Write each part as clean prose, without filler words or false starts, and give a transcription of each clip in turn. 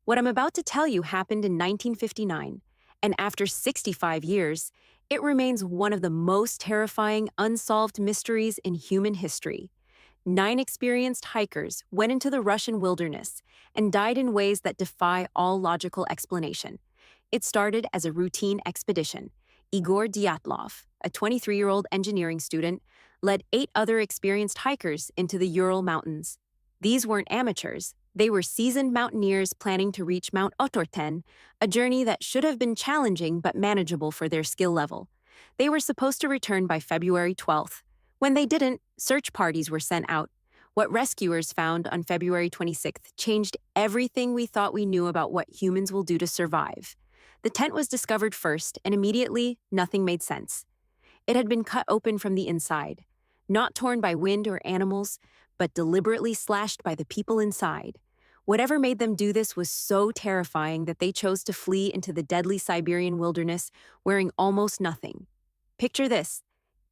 What I'm about to tell you happened in 1959, and after 65 years, it remains one of the most terrifying unsolved mysteries in human history. 9 experienced hikers went into the Russian wilderness and died in ways that defy all logical explanation. It started as a routine expedition. Igor Dyatlov, a 23-year-old engineering student, led 8 other experienced hikers into the Ural Mountains. These weren't amateurs, they were seasoned mountaineers planning to reach Mount Otorten, a journey that should have been challenging but manageable for their skill level. They were supposed to return by February 12th. When they didn't, search parties were sent out. What rescuers found on February 26th changed everything we thought we knew about what humans will do to survive. The tent was discovered first, and immediately, nothing made sense. It had been cut open from the inside, not torn by wind or animals, but deliberately slashed by the people inside. Whatever made them do this was so terrifying that they chose to flee into the deadly Siberian wilderness wearing almost nothing. Picture this.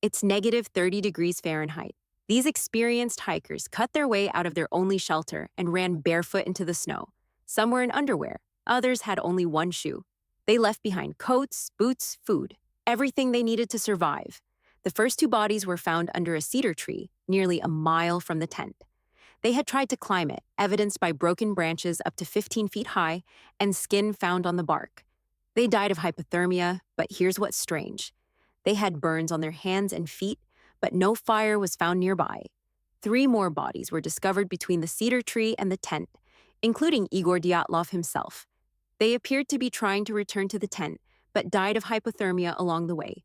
It's negative 30 degrees Fahrenheit. These experienced hikers cut their way out of their only shelter and ran barefoot into the snow. Some were in underwear, others had only one shoe. They left behind coats, boots, food, everything they needed to survive. The first 2 bodies were found under a cedar tree, nearly a mile from the tent. They had tried to climb it, evidenced by broken branches up to 15 feet high and skin found on the bark. They died of hypothermia, but here's what's strange. They had burns on their hands and feet, but no fire was found nearby. 3 more bodies were discovered between the cedar tree and the tent, including Igor Dyatlov himself. They appeared to be trying to return to the tent, but died of hypothermia along the way.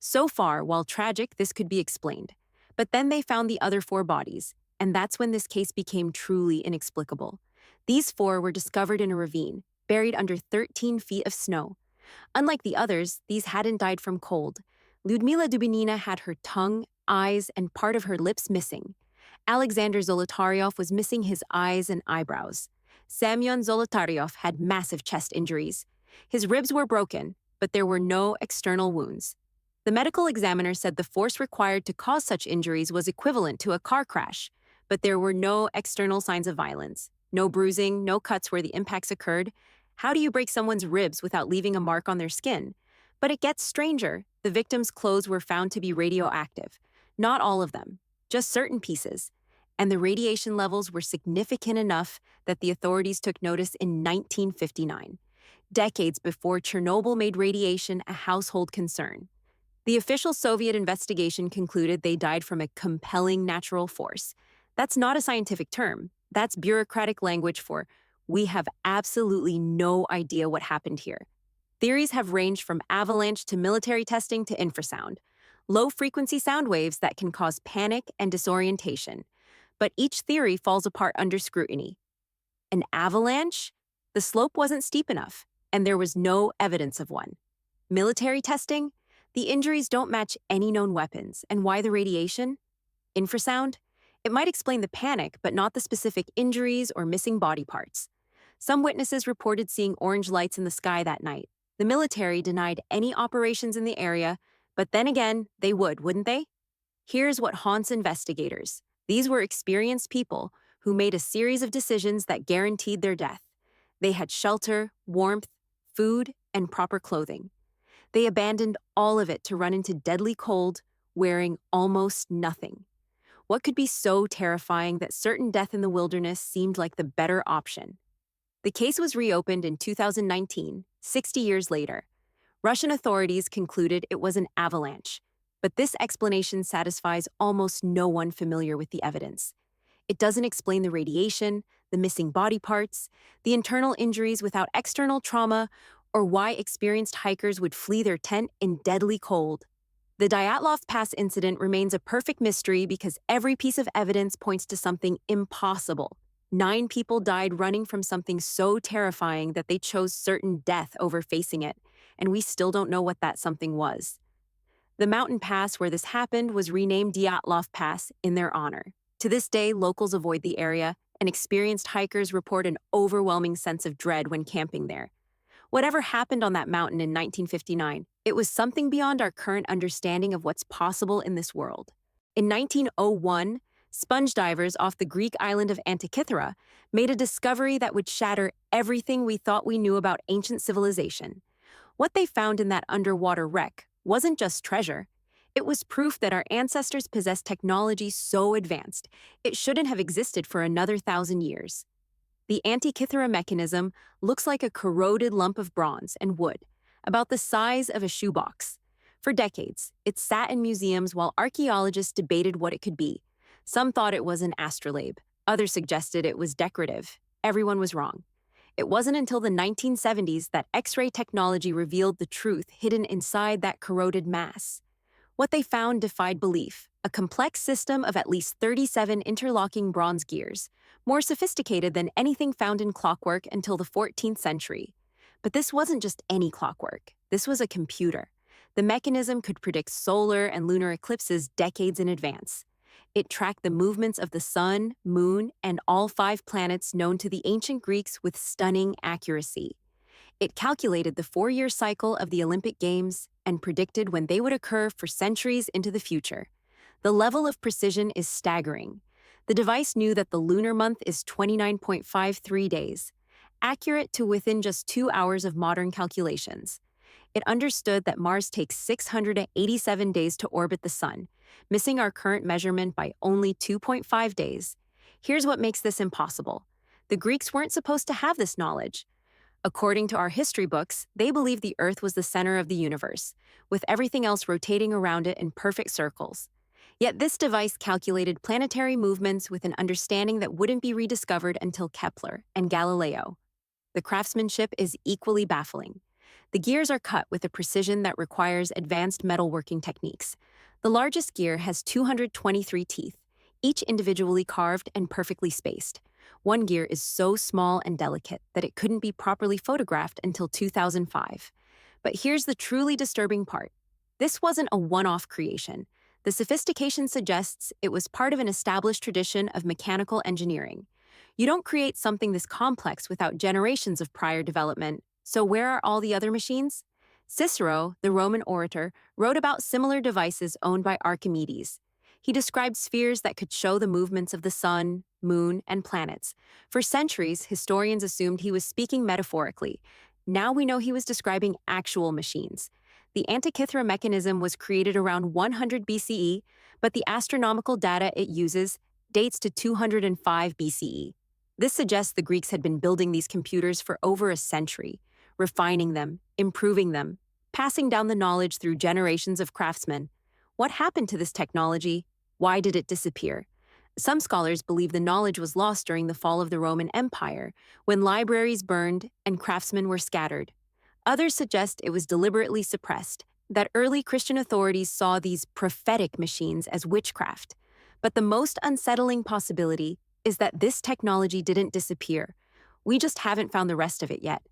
So far, while tragic, this could be explained. But then they found the other 4 bodies, and that's when this case became truly inexplicable. These 4 were discovered in a ravine, buried under 13 feet of snow. Unlike the others, these hadn't died from cold. Lyudmila Dubinina had her tongue, eyes, and part of her lips missing. Alexander Zolotaryov was missing his eyes and eyebrows. Semyon Zolotaryov had massive chest injuries. His ribs were broken, but there were no external wounds. The medical examiner said the force required to cause such injuries was equivalent to a car crash, but there were no external signs of violence. No bruising, no cuts where the impacts occurred. How do you break someone's ribs without leaving a mark on their skin? But it gets stranger. The victims' clothes were found to be radioactive. Not all of them, just certain pieces. And the radiation levels were significant enough that the authorities took notice in 1959, decades before Chernobyl made radiation a household concern. The official Soviet investigation concluded they died from a compelling natural force. That's not a scientific term. That's bureaucratic language for, we have absolutely no idea what happened here. Theories have ranged from avalanche to military testing to infrasound, low-frequency sound waves that can cause panic and disorientation. But each theory falls apart under scrutiny. An avalanche? The slope wasn't steep enough, and there was no evidence of one. Military testing? The injuries don't match any known weapons, and why the radiation? Infrasound? It might explain the panic, but not the specific injuries or missing body parts. Some witnesses reported seeing orange lights in the sky that night. The military denied any operations in the area, but then again, they would, wouldn't they? Here's what haunts investigators. These were experienced people who made a series of decisions that guaranteed their death. They had shelter, warmth, food, and proper clothing. They abandoned all of it to run into deadly cold, wearing almost nothing. What could be so terrifying that certain death in the wilderness seemed like the better option? The case was reopened in 2019, 60 years later. Russian authorities concluded it was an avalanche, but this explanation satisfies almost no one familiar with the evidence. It doesn't explain the radiation, the missing body parts, the internal injuries without external trauma, or why experienced hikers would flee their tent in deadly cold. The Dyatlov Pass incident remains a perfect mystery because every piece of evidence points to something impossible. 9 people died running from something so terrifying that they chose certain death over facing it, and we still don't know what that something was. The mountain pass where this happened was renamed Dyatlov Pass in their honor. To this day, locals avoid the area, and experienced hikers report an overwhelming sense of dread when camping there. Whatever happened on that mountain in 1959, it was something beyond our current understanding of what's possible in this world. In 1901, Sponge divers off the Greek island of Antikythera made a discovery that would shatter everything we thought we knew about ancient civilization. What they found in that underwater wreck wasn't just treasure. It was proof that our ancestors possessed technology so advanced, it shouldn't have existed for another 1,000 years. The Antikythera mechanism looks like a corroded lump of bronze and wood, about the size of a shoebox. For decades, it sat in museums while archaeologists debated what it could be. Some thought it was an astrolabe, others suggested it was decorative. Everyone was wrong. It wasn't until the 1970s that X-ray technology revealed the truth hidden inside that corroded mass. What they found defied belief, a complex system of at least 37 interlocking bronze gears, more sophisticated than anything found in clockwork until the 14th century. But this wasn't just any clockwork. This was a computer. The mechanism could predict solar and lunar eclipses decades in advance. It tracked the movements of the sun, moon, and all 5 planets known to the ancient Greeks with stunning accuracy. It calculated the 4-year cycle of the Olympic Games and predicted when they would occur for centuries into the future. The level of precision is staggering. The device knew that the lunar month is 29.53 days, accurate to within just 2 hours of modern calculations. It understood that Mars takes 687 days to orbit the Sun, missing our current measurement by only 2.5 days. Here's what makes this impossible. The Greeks weren't supposed to have this knowledge. According to our history books, they believed the Earth was the center of the universe, with everything else rotating around it in perfect circles. Yet this device calculated planetary movements with an understanding that wouldn't be rediscovered until Kepler and Galileo. The craftsmanship is equally baffling. The gears are cut with a precision that requires advanced metalworking techniques. The largest gear has 223 teeth, each individually carved and perfectly spaced. One gear is so small and delicate that it couldn't be properly photographed until 2005. But here's the truly disturbing part. This wasn't a one-off creation. The sophistication suggests it was part of an established tradition of mechanical engineering. You don't create something this complex without generations of prior development. So where are all the other machines? Cicero, the Roman orator, wrote about similar devices owned by Archimedes. He described spheres that could show the movements of the sun, moon, and planets. For centuries, historians assumed he was speaking metaphorically. Now we know he was describing actual machines. The Antikythera mechanism was created around 100 BCE, but the astronomical data it uses dates to 205 BCE. This suggests the Greeks had been building these computers for over a century, refining them, improving them, passing down the knowledge through generations of craftsmen. What happened to this technology? Why did it disappear? Some scholars believe the knowledge was lost during the fall of the Roman Empire, when libraries burned and craftsmen were scattered. Others suggest it was deliberately suppressed, that early Christian authorities saw these prophetic machines as witchcraft. But the most unsettling possibility is that this technology didn't disappear. We just haven't found the rest of it yet.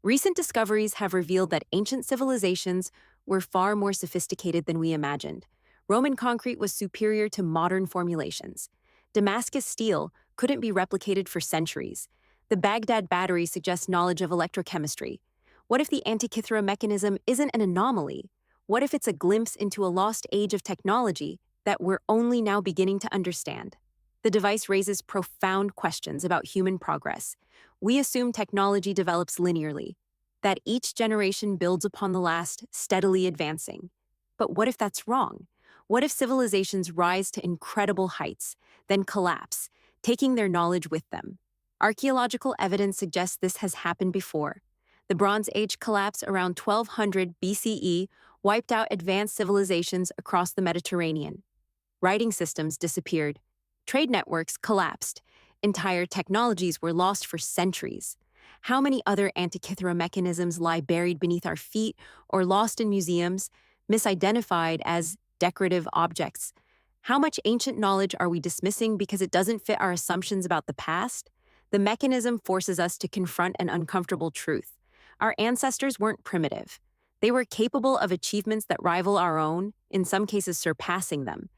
Recent discoveries have revealed that ancient civilizations were far more sophisticated than we imagined. Roman concrete was superior to modern formulations. Damascus steel couldn't be replicated for centuries. The Baghdad battery suggests knowledge of electrochemistry. What if the Antikythera mechanism isn't an anomaly? What if it's a glimpse into a lost age of technology that we're only now beginning to understand? The device raises profound questions about human progress. We assume technology develops linearly, that each generation builds upon the last, steadily advancing. But what if that's wrong? What if civilizations rise to incredible heights, then collapse, taking their knowledge with them? Archaeological evidence suggests this has happened before. The Bronze Age collapse around 1200 BCE wiped out advanced civilizations across the Mediterranean. Writing systems disappeared. Trade networks collapsed. Entire technologies were lost for centuries. How many other Antikythera mechanisms lie buried beneath our feet or lost in museums, misidentified as decorative objects? How much ancient knowledge are we dismissing because it doesn't fit our assumptions about the past? The mechanism forces us to confront an uncomfortable truth. Our ancestors weren't primitive. They were capable of achievements that rival our own, in some cases surpassing them.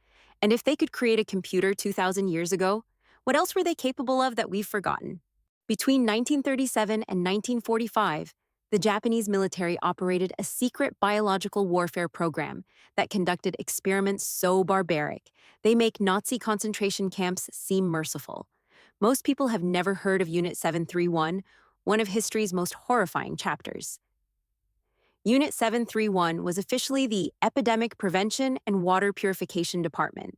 And if they could create a computer 2,000 years ago, what else were they capable of that we've forgotten? Between 1937 and 1945, The Japanese military operated a secret biological warfare program that conducted experiments so barbaric, they make Nazi concentration camps seem merciful. Most people have never heard of Unit 731, one of history's most horrifying chapters. Unit 731 was officially the Epidemic Prevention and Water Purification Department.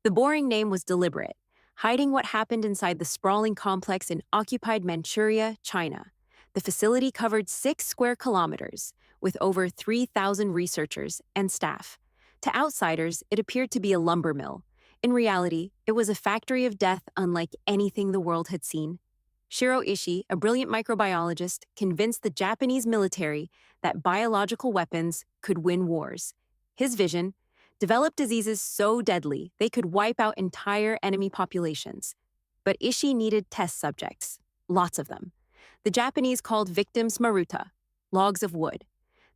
The boring name was deliberate, hiding what happened inside the sprawling complex in occupied Manchuria, China. The facility covered 6 square kilometers, with over 3,000 researchers and staff. To outsiders, it appeared to be a lumber mill. In reality, it was a factory of death unlike anything the world had seen. Shiro Ishii, a brilliant microbiologist, convinced the Japanese military that biological weapons could win wars. His vision: develop diseases so deadly they could wipe out entire enemy populations. But Ishii needed test subjects, lots of them. The Japanese called victims maruta, logs of wood.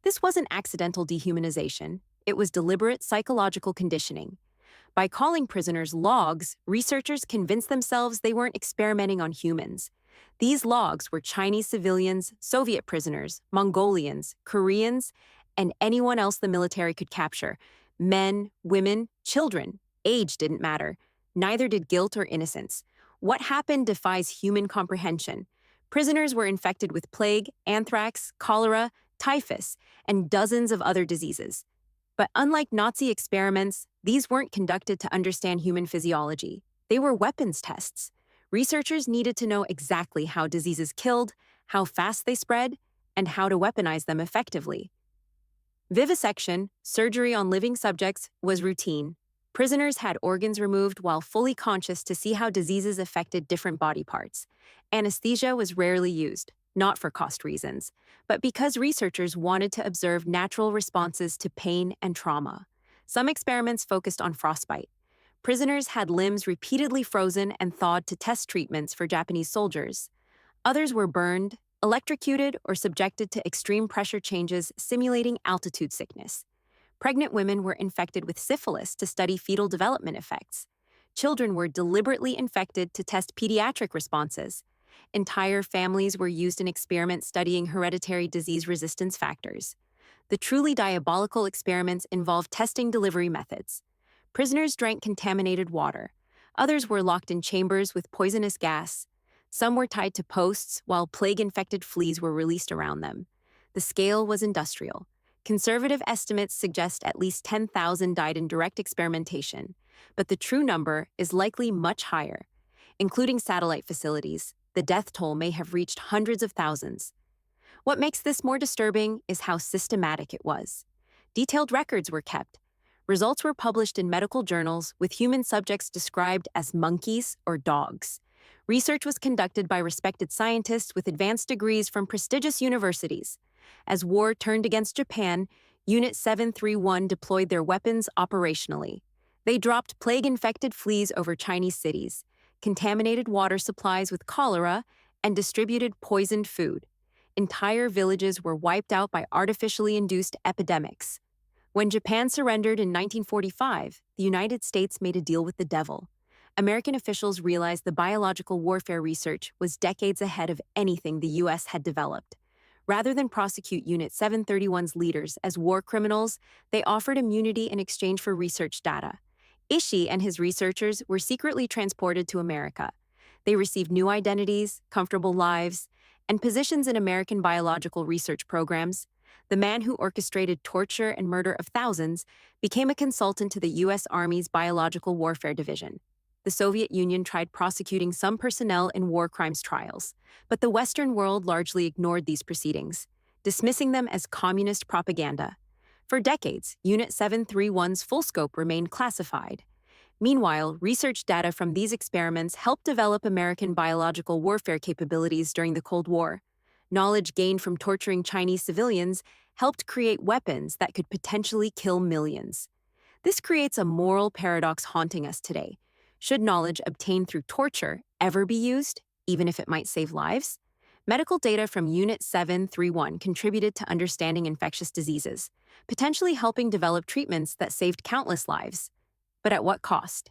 This wasn't accidental dehumanization, it was deliberate psychological conditioning. By calling prisoners logs, researchers convinced themselves they weren't experimenting on humans. These logs were Chinese civilians, Soviet prisoners, Mongolians, Koreans, and anyone else the military could capture. Men, women, children. Age didn't matter. Neither did guilt or innocence. What happened defies human comprehension. Prisoners were infected with plague, anthrax, cholera, typhus, and dozens of other diseases. But unlike Nazi experiments, these weren't conducted to understand human physiology. They were weapons tests. Researchers needed to know exactly how diseases killed, how fast they spread, and how to weaponize them effectively. Vivisection, surgery on living subjects, was routine. Prisoners had organs removed while fully conscious to see how diseases affected different body parts. Anesthesia was rarely used, not for cost reasons, but because researchers wanted to observe natural responses to pain and trauma. Some experiments focused on frostbite. Prisoners had limbs repeatedly frozen and thawed to test treatments for Japanese soldiers. Others were burned, electrocuted, or subjected to extreme pressure changes simulating altitude sickness. Pregnant women were infected with syphilis to study fetal development effects. Children were deliberately infected to test pediatric responses. Entire families were used in experiments studying hereditary disease resistance factors. The truly diabolical experiments involved testing delivery methods. Prisoners drank contaminated water. Others were locked in chambers with poisonous gas. Some were tied to posts while plague-infected fleas were released around them. The scale was industrial. Conservative estimates suggest at least 10,000 died in direct experimentation, but the true number is likely much higher. Including satellite facilities, the death toll may have reached hundreds of thousands. What makes this more disturbing is how systematic it was. Detailed records were kept. Results were published in medical journals with human subjects described as monkeys or dogs. Research was conducted by respected scientists with advanced degrees from prestigious universities. As war turned against Japan, Unit 731 deployed their weapons operationally. They dropped plague-infected fleas over Chinese cities, contaminated water supplies with cholera, and distributed poisoned food. Entire villages were wiped out by artificially induced epidemics. When Japan surrendered in 1945, the United States made a deal with the devil. American officials realized the biological warfare research was decades ahead of anything the U.S. had developed. Rather than prosecute Unit 731's leaders as war criminals, they offered immunity in exchange for research data. Ishii and his researchers were secretly transported to America. They received new identities, comfortable lives, and positions in American biological research programs. The man who orchestrated torture and murder of thousands became a consultant to the U.S. Army's Biological Warfare Division. The Soviet Union tried prosecuting some personnel in war crimes trials, but the Western world largely ignored these proceedings, dismissing them as communist propaganda. For decades, Unit 731's full scope remained classified. Meanwhile, research data from these experiments helped develop American biological warfare capabilities during the Cold War. Knowledge gained from torturing Chinese civilians helped create weapons that could potentially kill millions. This creates a moral paradox haunting us today. Should knowledge obtained through torture ever be used, even if it might save lives? Medical data from Unit 731 contributed to understanding infectious diseases, potentially helping develop treatments that saved countless lives. But at what cost?